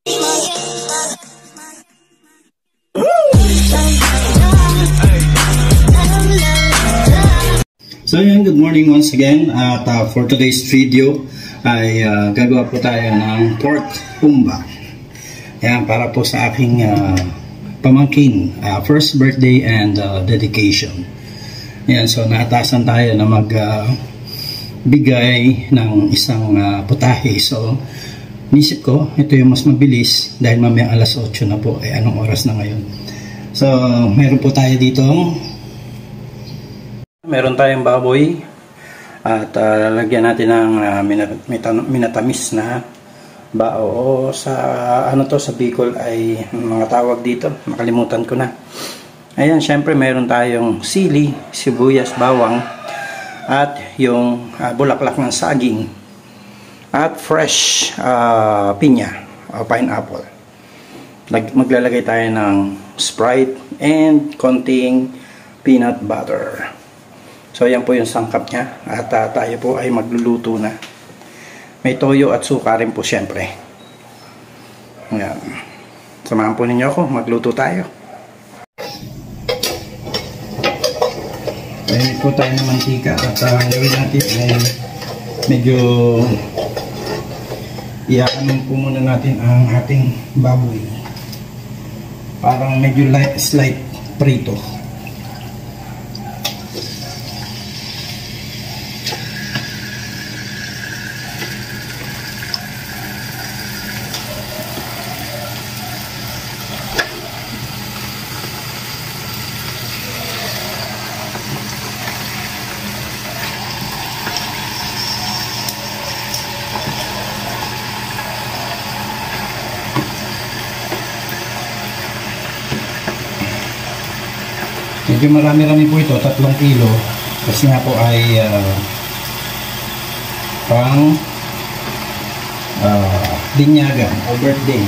So yan, good morning once again. At for today's video ay gagawa po tayo ng pork humba. Yan, para po sa aking pamangkin, first birthday and dedication. Yan, so naatasan tayo na magbigay ng isang putahe. So nisip ko, ito yung mas mabilis dahil mamaya alas 8 na po. Anong oras na ngayon? So meron po tayo dito. Meron tayong baboy at lalagyan natin ng minatamis na bao, o sa ano to sa Bicol ay mga tawag dito, makalimutan ko na. Ayan, syempre meron tayong sili, sibuyas, bawang at yung bulaklak ng saging at fresh pinya o pineapple. Maglalagay tayo ng Sprite and konting peanut butter. So yan po yung sangkap niya at tayo po ay magluluto na. May toyo at suka rin po syempre. Yan. Samahan po ninyo ako, magluto tayo. Mainit po tayo ng mantika at gawin natin ay medyo iakanin po muna natin ang ating baboy. Parang medyo slight prito. Medyo marami-rami po ito, 3 kilo. Kasi nga po ay pang binyagan o birthday.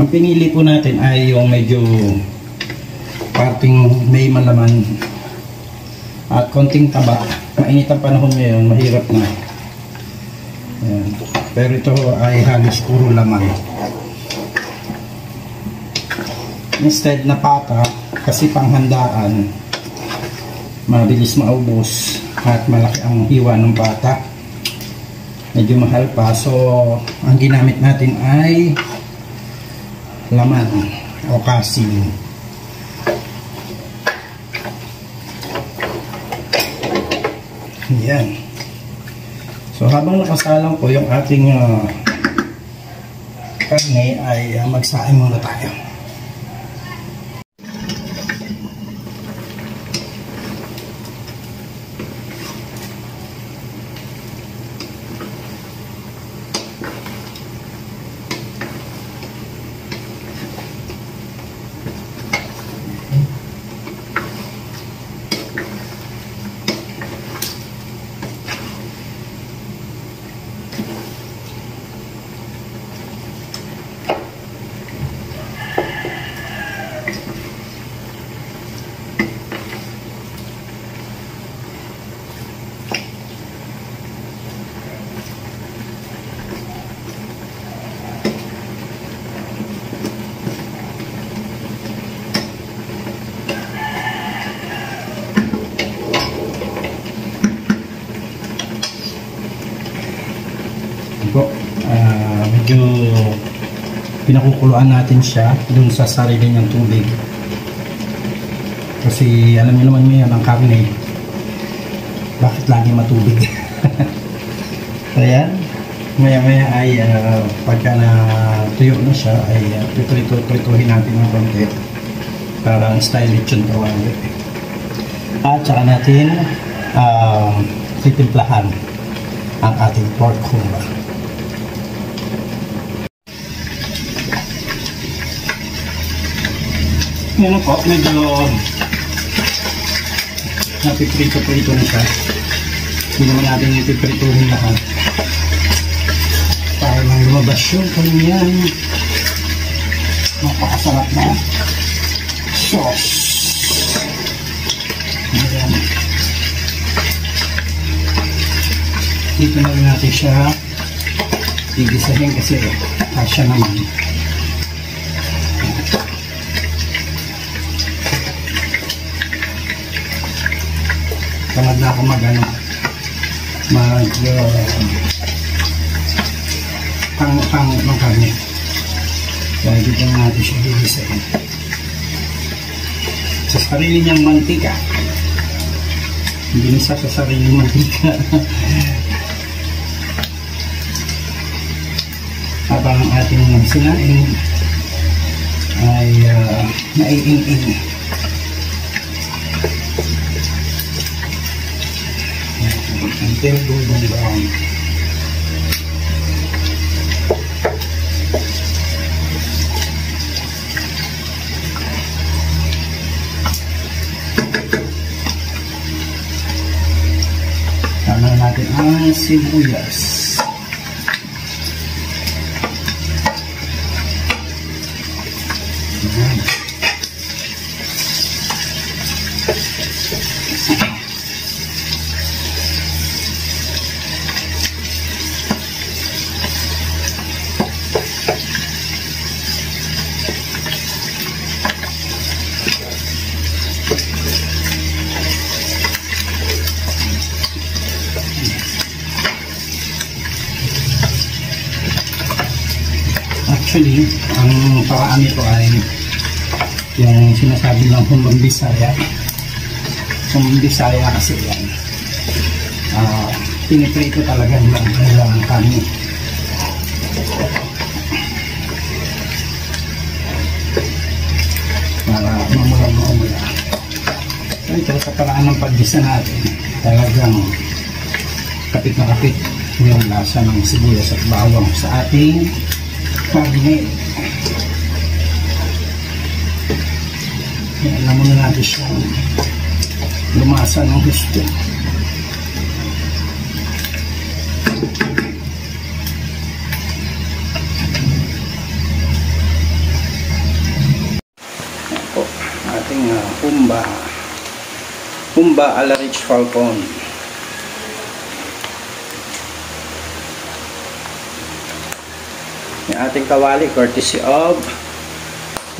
Ang pinili po natin ay yung medyo parting may malaman at konting taba. Mainit ang panahon ngayon, mahirap na. Ayan. Pero ito ay halos puro laman. Instead na pata, kasi panghandaan, mabilis maubos at malaki ang hiwa ng pata. Medyo mahal pa. So ang ginamit natin ay laman o kasim. Yan. So habang nakasalang po yung ating karne ay magsaing muna tayo. po. Medyo pinakukuluan natin siya dun sa sarili niyang tubig. Kasi alam niyo naman ngayon ang karne, Bakit lagi matubig? Ayan. Maya-maya ay pagka na tuyo na siya ay prituhin natin ng konti. Parang style lechon kawali. At saka natin titimplahan ang ating pork humba. Yan po, medyo napiprito-prito na siya. Hindi naman natin ipiprituhin lahat para lang lumabas yung kanyang napakasarap na sauce. Ayan. Dito na rin natin siya gigisahin kasi kasya naman. Tamad na ako pang kami. Kaya dito natin siya gigisahin. Sa sarili niyang mantika. Hindi nisa sa sarili mantika. Habang ang ating sinain ay naiing-ing. Until golden brown. Tama natin ang sibuyas. Actually, ang paraan nito ay yung sinasabi ng Humbang Bisaya. Humbang Bisaya kasi yan. Piniprito talaga nilang kami. Para mamula-mamula. So ito sa paraan ng paggisa natin, talagang kapit na kapit yung lasa ng sibuyas at bawang sa ating karne. Alam muna natin siyang lumasa ng gusto. Ito, ating humba a la Rich Falcon. Yung ating kawali courtesy of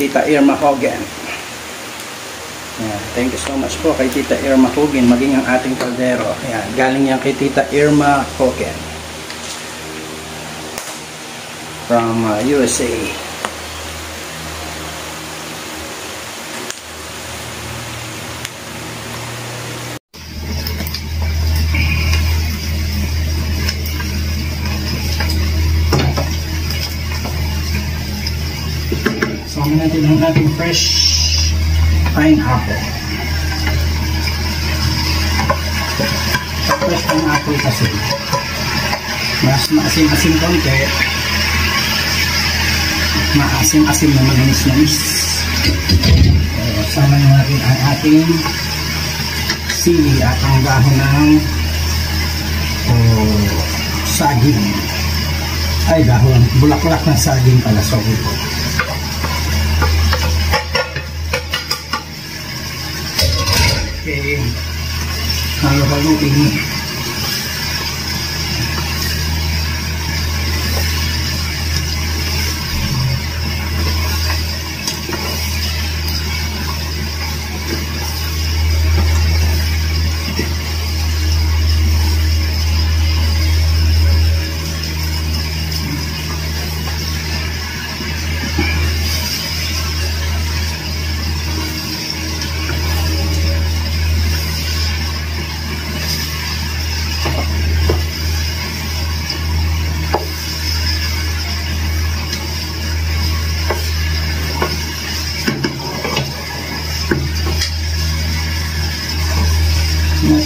Tita Irma Hogan. Thank you so much po kay Tita Irma Hogan, maging ang ating kaldero. Ayan, galing yan kay Tita Irma Hogan from USA. Sama natin ang ating fresh pineapple. Fresh pineapple kasi mas maasim-asim konti, maasim-asim na manamis-namis. Sama natin ang ating sili at ang dahon ng saging. Ay, dahon, bulaklak ng saging pala, sorry po. Okay, halo-haluin.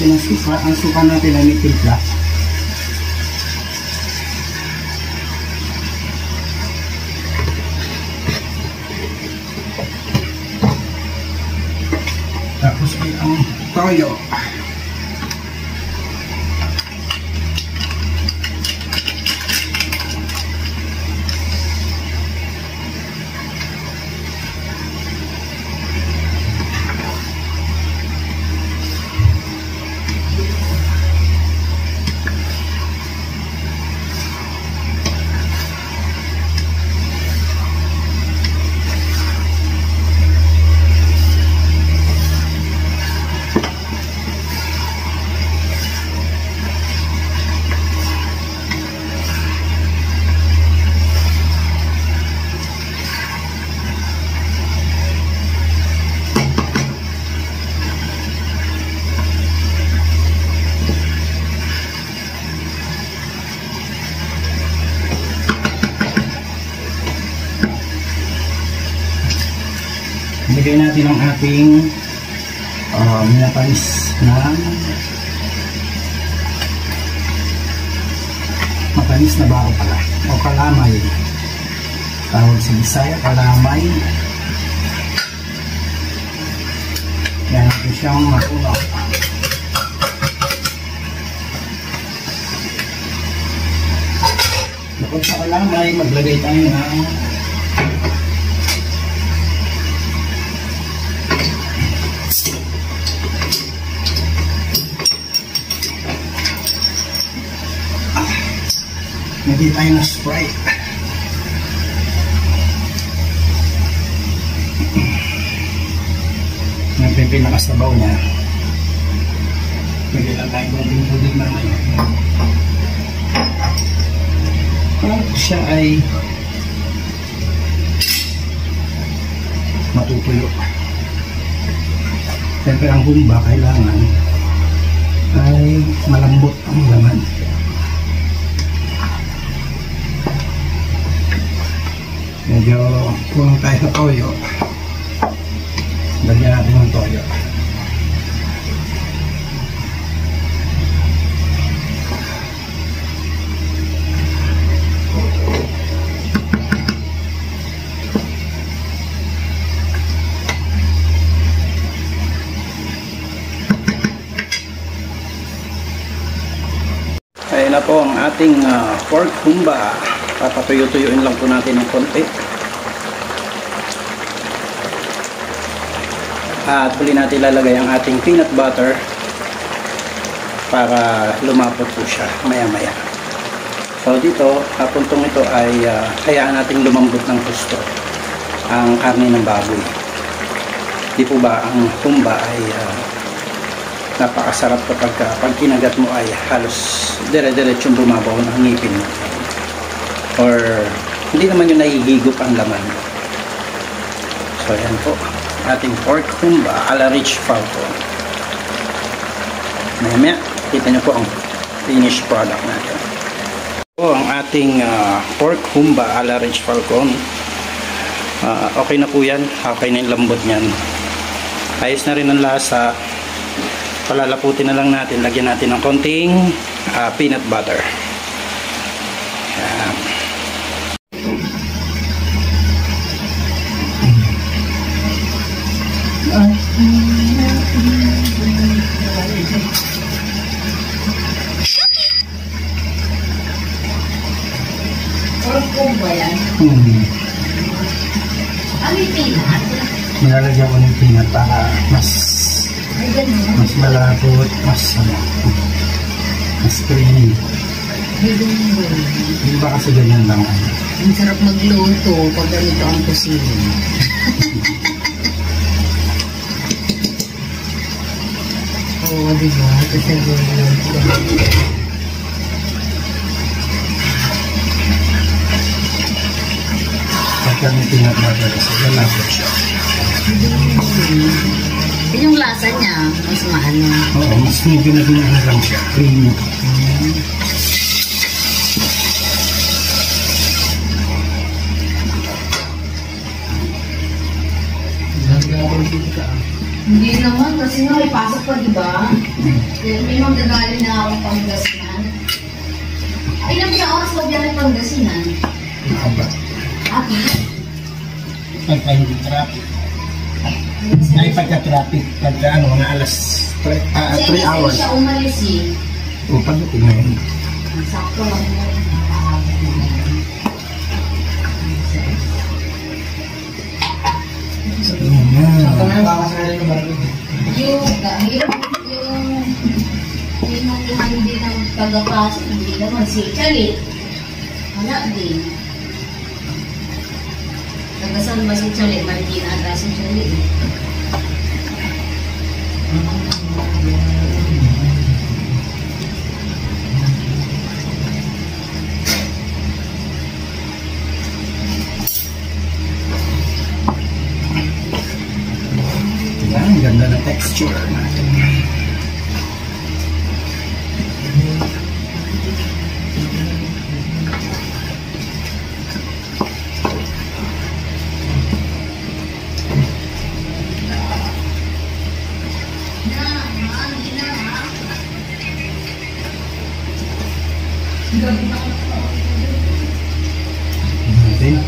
natin ang suka. Ang suka natin ay may timpla. Tapos ay ang toyo. Ilagay natin ang ating minapanis na matamis na bao pala o kalamay, tawag sa Bisaya, kalamay. Yan natin siyang matulog. Bukod sa kalamay, maglagay tayo ng hindi tayo na Sprite. Yan yung pinakasabaw niya. Pwede lang tayo konting tubig naman. Kung siya ay matutuyo. Siyempre ang humba kailangan ay malambot ang laman. Medyo kulang tayo sa toyo. Lagyan natin ng toyo. Ayan na po ang ating pork humba. Papatuyo-tuyuin lang po natin ng konti. At huli natin lalagay ang ating peanut butter para lumapot po siya maya-maya. So dito, puntong ito ay hayaan natin lumambot ng gusto ang karne ng baboy. Di po ba ang humba ay napakasarap kapag pag kinagat mo ay halos dire-diretsong bumabaw ng ngipin mo. Or hindi naman yung nahihigop ang laman. So yan po, ating pork humba a la Rich Falcon. Maya-maya, kita nyo po ang finished product natin. Po ang ating pork humba a la Rich Falcon. Okay na po yan, okay na yung lambot nyan. Ayos na rin ang lasa. Palalaputin na lang natin, lagyan natin ng konting peanut butter. Yan. Pork ba yan? Ano yung peanut? Nilalagyan ko ng peanut para mas malapot, mas creamy. Hindi ba kasi ganyan lang? Ang sarap magluto pag ganito ang kusina. Oo, diba? Kasi magluto. Pagka may peanut butter kasi lalapot siya. Yung lasa niya, mas maano. Oo, mas medyo naging lang siya. Creamy. Lagyan ko dito ka. Hindi naman, kasi nga may pasok pa, di ba? May magdagaling na akong Pangasinan. Ay, ilang na oras ba biyahe Pangasinan? Ako ba? Ati? Pagka hindi traffic. Ay, pagka-traffic, pagka ano, mga alas 3 hours. Kasi siya umalis eh. O, pagdating na yun. Sakto lang mo. Yung hindi ng pagkapasok, hindi naman si Chalit. Wala din. Nagasan ba si Chalit? Hindi na ata si Chalit. Ang ganda ng texture natin. Natin.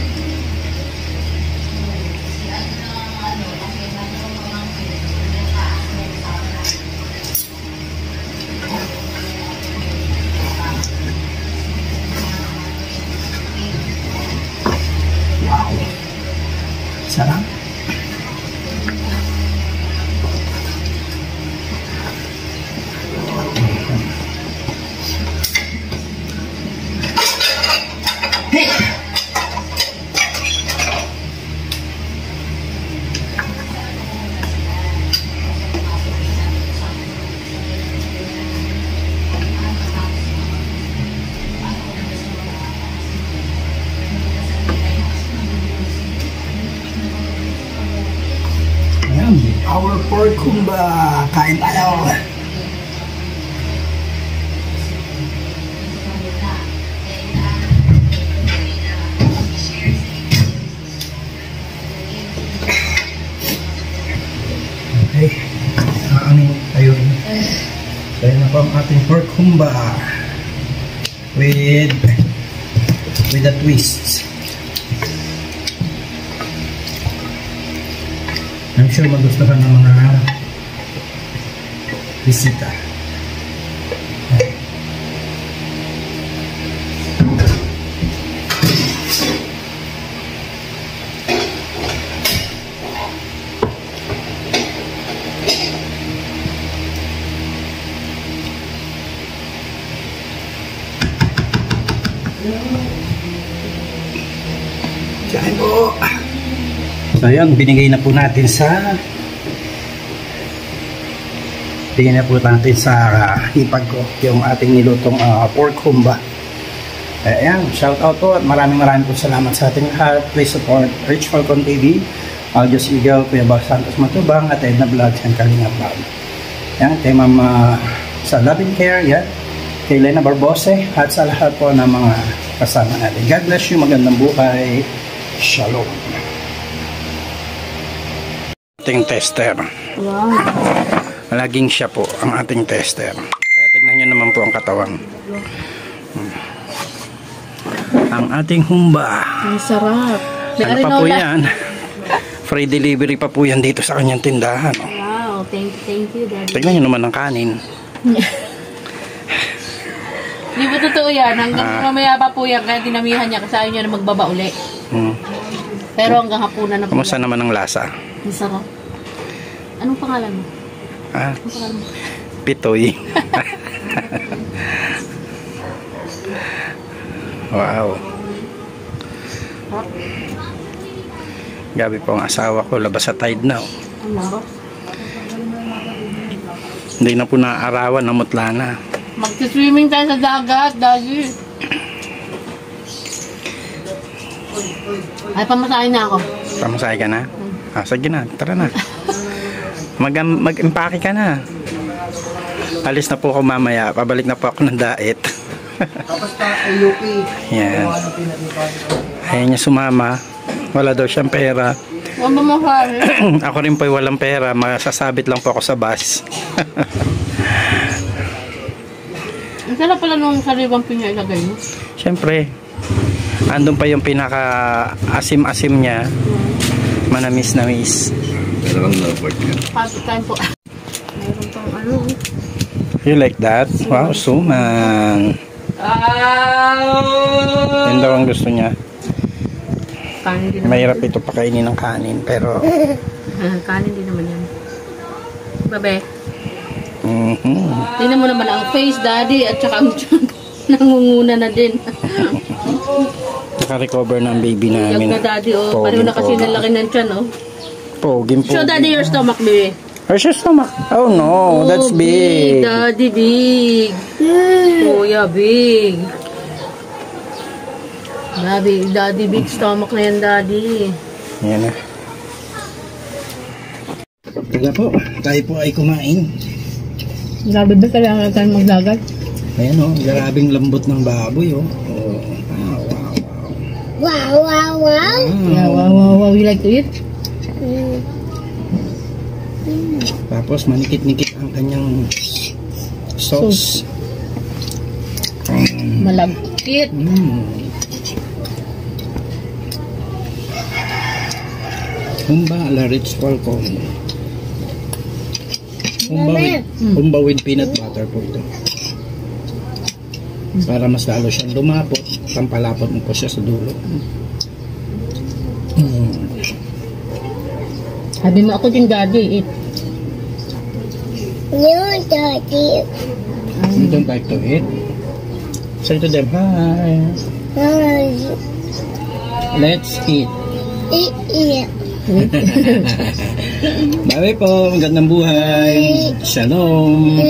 Wow. Sarap. Our pork kumba. Kain tayo. Okay. Ano tayo? Tayo na po ang ating pork kumba. With a twist. I'm sure magustuhan ng mga bisita. Kain po. So yun, binigay na po natin sa hipag ko yung ating nilutong pork humba. Ayan, shout out po at maraming po salamat sa ating lahat. Please support Rich Falcon TV, Aljos Eagle, Kuya Bal Santos Matubang at Edna Vlogs and Kalinga Vlog. Ayan, kay Ma'am sa Love and Care, yan, kay Lena Barbose at sa lahat po ng mga kasama natin. God bless you, magandang buhay. Shalom. Ating tester. Wow. Laging siya po ang ating tester. Kaya tignan nyo naman po ang katawan. Ang ating humba. Ang sarap. Ano pa po yan? Free delivery pa po yan dito sa kanyang tindahan. Wow, thank you, Daddy. Tignan nyo naman ang kanin. Hindi ba totoo yan? Hanggang mamaya pa po yan, kaya dinamihan niya kasi ayaw niya na magbaba uli. Pero hanggang hapunan na po. Kamusta naman ang lasa? Ang sarap. Anong pangalan mo? Anong pangalan mo? Pitoy. Wow. Gabi po ang asawa ko, labas sa tide na. Ano? Hindi na po naaarawan, namutla na. Mag-swimming tayo sa dagat, Daddy. Ay, pamasahin na ako. Pamasahe ka na? Sige na, tara na. Mag-impake ka na. Alis na po ako mamaya. Pabalik na po ako ng diet. Yan. Ayaw niya sumama. Wala daw siyang pera. Huwag ba mahal? Ako rin po walang pera, masasabit lang po ako sa bus. Ang sarap pala nung sariwang pinya ilagay mo. Siyempre, andun pa yung pinaka asim-asim niya. Manamis-namis. Pero ang lovert yun. Pasok time po. Meron pang ano. You like that? Wow, suman. Yun daw ang gusto niya. Kanin din naman. Mahirap ito pakainin ng kanin, pero Kanin din naman yan. Babe. mhm. Tingnan mo naman ang face, daddy, at saka ang tiyan. Nangunguna na din. Naka-recover ng baby Yag namin. na daddy, oh. Pareho na kasi nalaki ng tiyan, oh. Poging po. Show daddy your stomach, baby. Where's your stomach? Oh no, that's big. Daddy, big. Kuya, big. Daddy, big stomach na yan, daddy. Yan na. Teka po, tayo po ay kumain. Grabe ba kailangan tayo magdagat? Ayan o, grabing lambot ng baboy o. Oh. Wow, wow, wow. Wow, wow, wow. Yeah, wow. You like to eat? Tapos manikit-nikit ang kanyang sauce. Malagkit. Humba la Ritz Falcon. Humba with peanut butter po ito. Para mas lalo siyang lumapot, pampalapot mo po siya sa dulo. Sabi mo ako din, daddy, eat. No, daddy. You don't like to eat? Say to them, hi. Let's eat. Eat. Bye po, magandang buhay. Shalom.